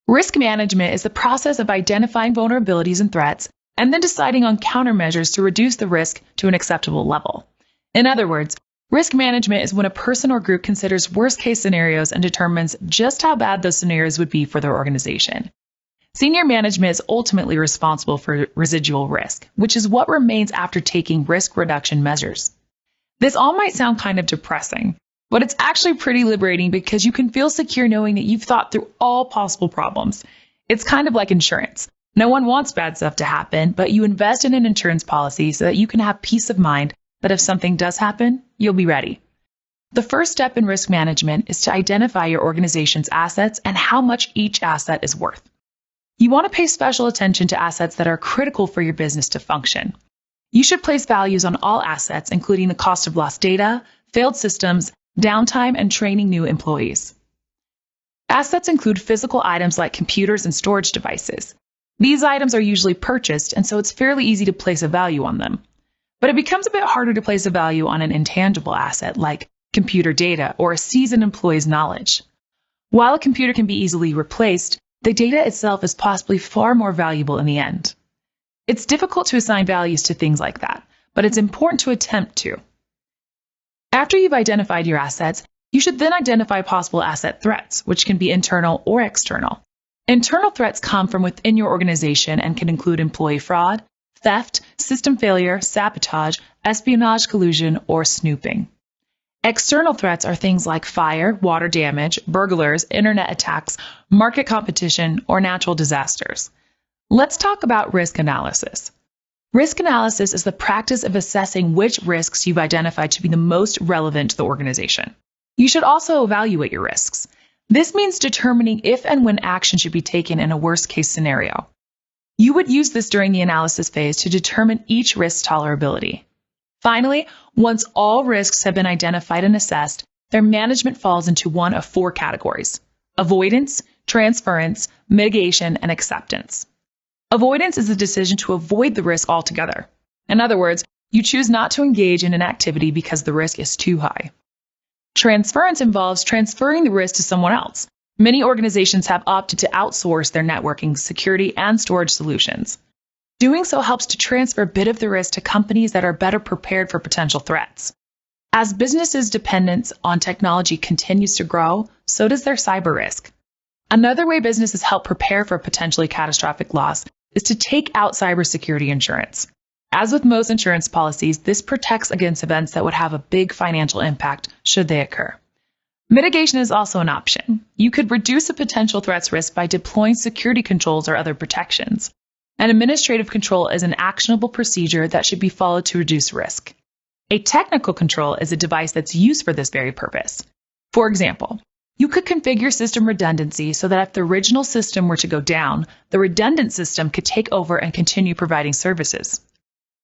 Risk management is the process of identifying vulnerabilities and threats and then deciding on countermeasures to reduce the risk to an acceptable level. In other words, risk management is when a person or group considers worst-case scenarios and determines just how bad those scenarios would be for their organization. Senior management is ultimately responsible for residual risk, which is what remains after taking risk reduction measures. This all might sound kind of depressing, but it's actually pretty liberating because you can feel secure knowing that you've thought through all possible problems. It's kind of like insurance. No one wants bad stuff to happen, but you invest in an insurance policy so that you can have peace of mind that if something does happen, you'll be ready. The first step in risk management is to identify your organization's assets and how much each asset is worth. You want to pay special attention to assets that are critical for your business to function. You should place values on all assets, including the cost of lost data, failed systems, downtime, and training new employees. Assets include physical items like computers and storage devices. These items are usually purchased, and so it's fairly easy to place a value on them. But it becomes a bit harder to place a value on an intangible asset like computer data or a seasoned employee's knowledge. While a computer can be easily replaced, the data itself is possibly far more valuable in the end. It's difficult to assign values to things like that, but it's important to attempt to. After you've identified your assets, you should then identify possible asset threats, which can be internal or external. Internal threats come from within your organization and can include employee fraud, theft, system failure, sabotage, espionage, collusion, or snooping. External threats are things like fire, water damage, burglars, internet attacks, market competition, or natural disasters. Let's talk about risk analysis. Risk analysis is the practice of assessing which risks you've identified to be the most relevant to the organization. You should also evaluate your risks. This means determining if and when action should be taken in a worst-case scenario. You would use this during the analysis phase to determine each risk's tolerability. Finally, once all risks have been identified and assessed, their management falls into one of four categories: avoidance, transference, mitigation, and acceptance. Avoidance is the decision to avoid the risk altogether. In other words, you choose not to engage in an activity because the risk is too high. Transference involves transferring the risk to someone else. Many organizations have opted to outsource their networking, security, and storage solutions. Doing so helps to transfer a bit of the risk to companies that are better prepared for potential threats. As businesses' dependence on technology continues to grow, so does their cyber risk. Another way businesses help prepare for potentially catastrophic loss is to take out cybersecurity insurance. As with most insurance policies, this protects against events that would have a big financial impact should they occur. Mitigation is also an option. You could reduce a potential threat's risk by deploying security controls or other protections. An administrative control is an actionable procedure that should be followed to reduce risk. A technical control is a device that's used for this very purpose. For example, you could configure system redundancy so that if the original system were to go down, the redundant system could take over and continue providing services.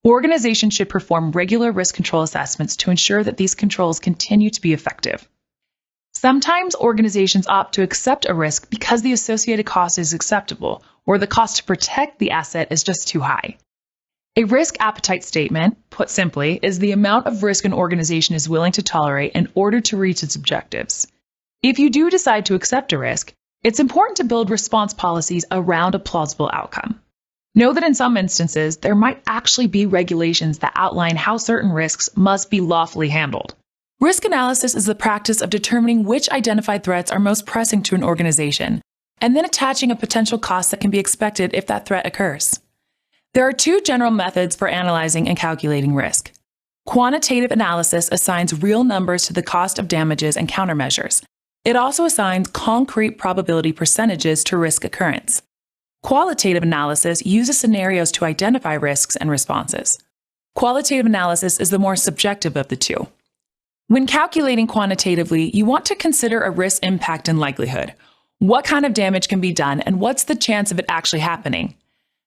Organizations should perform regular risk control assessments to ensure that these controls continue to be effective. Sometimes organizations opt to accept a risk because the associated cost is acceptable, or the cost to protect the asset is just too high. A risk appetite statement, put simply, is the amount of risk an organization is willing to tolerate in order to reach its objectives. If you do decide to accept a risk, it's important to build response policies around a plausible outcome. Know that in some instances, there might actually be regulations that outline how certain risks must be lawfully handled. Risk analysis is the practice of determining which identified threats are most pressing to an organization, and then attaching a potential cost that can be expected if that threat occurs. There are two general methods for analyzing and calculating risk. Quantitative analysis assigns real numbers to the cost of damages and countermeasures. It also assigns concrete probability percentages to risk occurrence. Qualitative analysis uses scenarios to identify risks and responses. Qualitative analysis is the more subjective of the two. When calculating quantitatively, you want to consider a risk impact and likelihood. What kind of damage can be done, and what's the chance of it actually happening?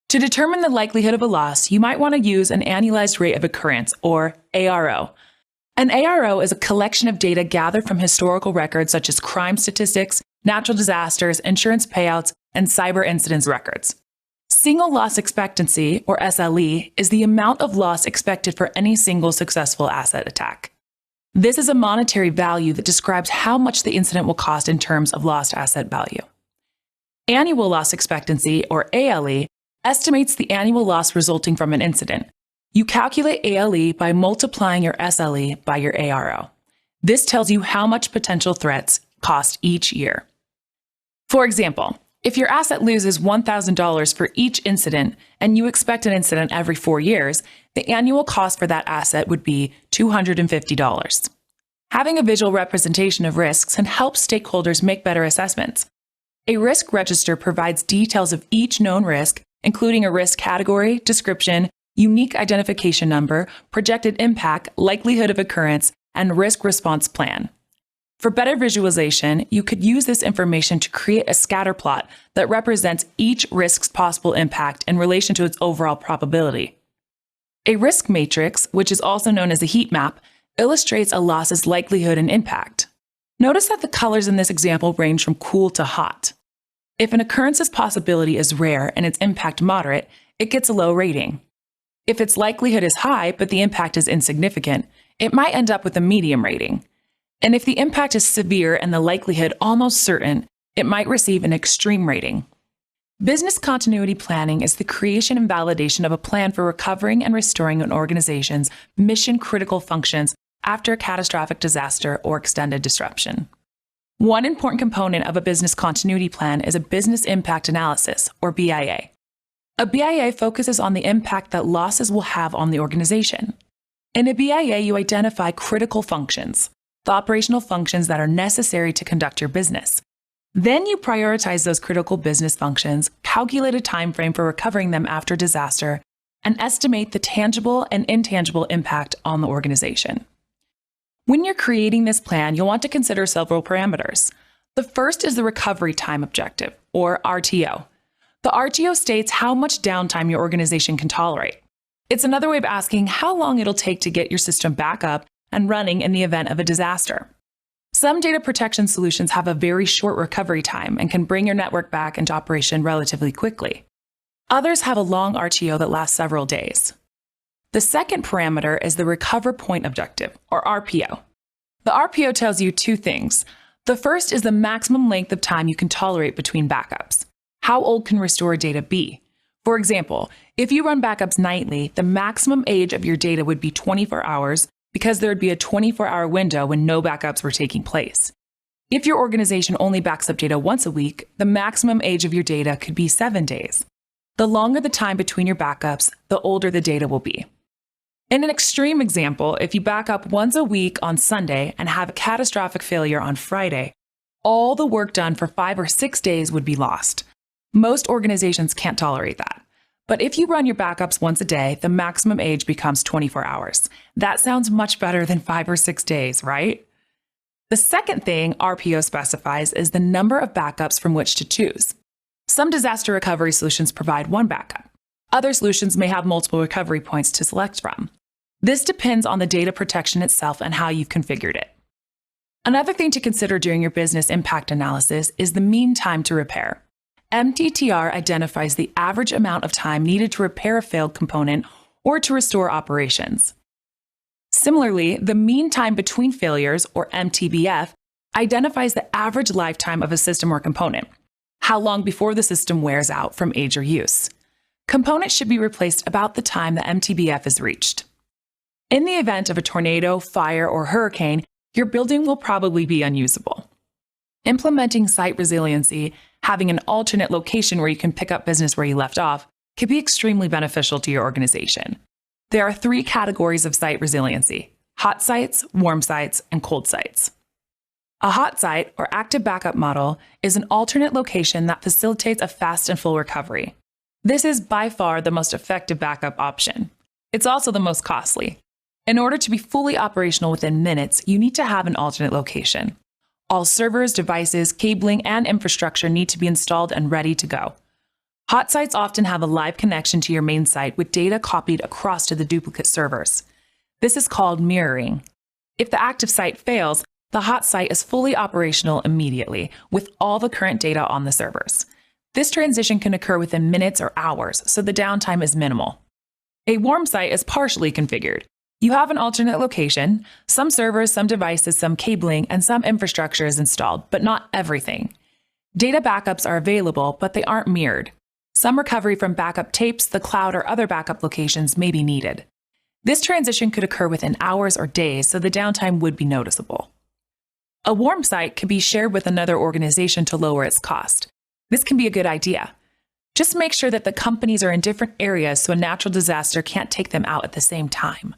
To determine the likelihood of a loss, you might want to use an annualized rate of occurrence, or ARO. An ARO is a collection of data gathered from historical records such as crime statistics, natural disasters, insurance payouts, and cyber incidents records. Single loss expectancy, or SLE, is the amount of loss expected for any single successful asset attack. This is a monetary value that describes how much the incident will cost in terms of lost asset value. Annual loss expectancy, or ALE, estimates the annual loss resulting from an incident. You calculate ALE by multiplying your SLE by your ARO. This tells you how much potential threats cost each year. For example, if your asset loses $1,000 for each incident and you expect an incident every 4 years, the annual cost for that asset would be $250. Having a visual representation of risks can help stakeholders make better assessments. A risk register provides details of each known risk, including a risk category, description, unique identification number, projected impact, likelihood of occurrence, and risk response plan. For better visualization, you could use this information to create a scatter plot that represents each risk's possible impact in relation to its overall probability. A risk matrix, which is also known as a heat map, illustrates a loss's likelihood and impact. Notice that the colors in this example range from cool to hot. If an occurrence's possibility is rare and its impact moderate, it gets a low rating. If its likelihood is high but the impact is insignificant, it might end up with a medium rating. And if the impact is severe and the likelihood almost certain, it might receive an extreme rating. Business continuity planning is the creation and validation of a plan for recovering and restoring an organization's mission-critical functions after a catastrophic disaster or extended disruption. One important component of a business continuity plan is a business impact analysis, or BIA. A BIA focuses on the impact that losses will have on the organization. In a BIA, you identify critical functions, the operational functions that are necessary to conduct your business. Then you prioritize those critical business functions, calculate a time frame for recovering them after disaster, and estimate the tangible and intangible impact on the organization. When you're creating this plan, you'll want to consider several parameters. The first is the recovery time objective, or RTO. The RTO states how much downtime your organization can tolerate. It's another way of asking how long it'll take to get your system back up and running in the event of a disaster. Some data protection solutions have a very short recovery time and can bring your network back into operation relatively quickly. Others have a long RTO that lasts several days. The second parameter is the recover point objective, or RPO. The RPO tells you two things. The first is the maximum length of time you can tolerate between backups. How old can restored data be? For example, if you run backups nightly, the maximum age of your data would be 24 hours because there would be a 24-hour window when no backups were taking place. If your organization only backs up data once a week, the maximum age of your data could be 7 days. The longer the time between your backups, the older the data will be. In an extreme example, if you back up once a week on Sunday and have a catastrophic failure on Friday, all the work done for 5 or 6 days would be lost. Most organizations can't tolerate that. But if you run your backups once a day, the maximum age becomes 24 hours. That sounds much better than 5 or 6 days, right? The second thing RPO specifies is the number of backups from which to choose. Some disaster recovery solutions provide one backup. Other solutions may have multiple recovery points to select from. This depends on the data protection itself and how you've configured it. Another thing to consider during your business impact analysis is the mean time to repair. MTTR identifies the average amount of time needed to repair a failed component or to restore operations. Similarly, the mean time between failures, or MTBF, identifies the average lifetime of a system or component, how long before the system wears out from age or use. Components should be replaced about the time the MTBF is reached. In the event of a tornado, fire, or hurricane, your building will probably be unusable. Implementing site resiliency, having an alternate location where you can pick up business where you left off, can be extremely beneficial to your organization. There are 3 categories of site resiliency: hot sites, warm sites, and cold sites. A hot site, or active backup model, is an alternate location that facilitates a fast and full recovery. This is by far the most effective backup option. It's also the most costly. In order to be fully operational within minutes, you need to have an alternate location. All servers, devices, cabling, and infrastructure need to be installed and ready to go. Hot sites often have a live connection to your main site with data copied across to the duplicate servers. This is called mirroring. If the active site fails, the hot site is fully operational immediately with all the current data on the servers. This transition can occur within minutes or hours, so the downtime is minimal. A warm site is partially configured. You have an alternate location, some servers, some devices, some cabling, and some infrastructure is installed, but not everything. Data backups are available, but they aren't mirrored. Some recovery from backup tapes, the cloud, or other backup locations may be needed. This transition could occur within hours or days, so the downtime would be noticeable. A warm site can be shared with another organization to lower its cost. This can be a good idea. Just make sure that the companies are in different areas so a natural disaster can't take them out at the same time.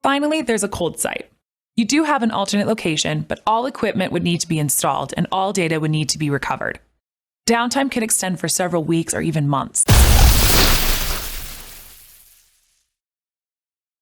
Finally, there's a cold site. You do have an alternate location, but all equipment would need to be installed and all data would need to be recovered. Downtime could extend for several weeks or even months.